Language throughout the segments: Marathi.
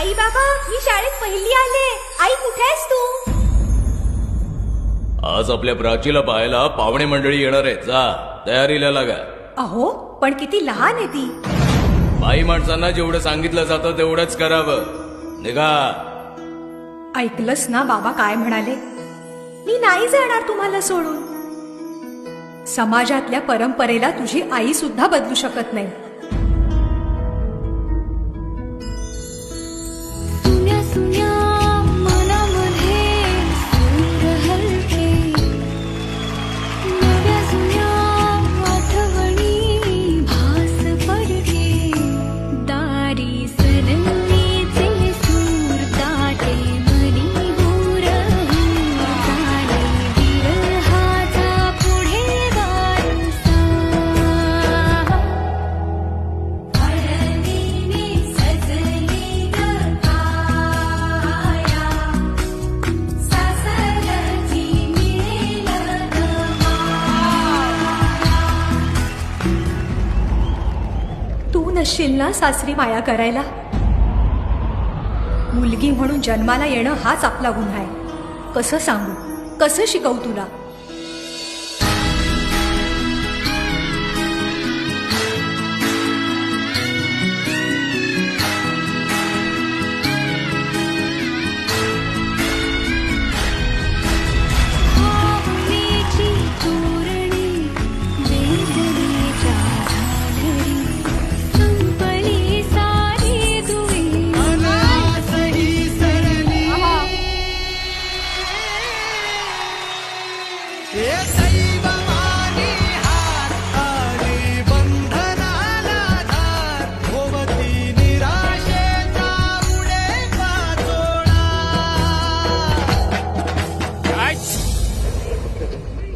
आई बाबा, मी शाळेत पहिली आले. आई कुठे आहेस तू? आज आपल्या प्राचीला पाहायला पाहुणे मंडळी येणार आहेत. जा तयारीला लागा. अहो पण किती लहान आहे ती. बाई माणसांना जेवढं सांगितलं जातं तेवढंच करावं. निघा. ऐकलंस ना बाबा काय म्हणाले? मी नाही जाणार तुम्हाला सोडून. समाजातल्या परंपरेला तुझी आई सुद्धा बदलू शकत नाही. तू नसशील ना सासरी माया करायला. मुलगी म्हणून जन्माला येणं हाच आपला गुन्हा आहे. कसं सांगू, कसं शिकवू तुला?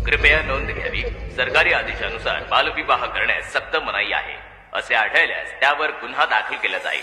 कृपया नोंद घ्यावी. सरकारी आदेशानुसार बालविवाह करण्यास सक्त मनाई आहे. असे आढळल्यास त्यावर गुन्हा दाखल केला जाईल.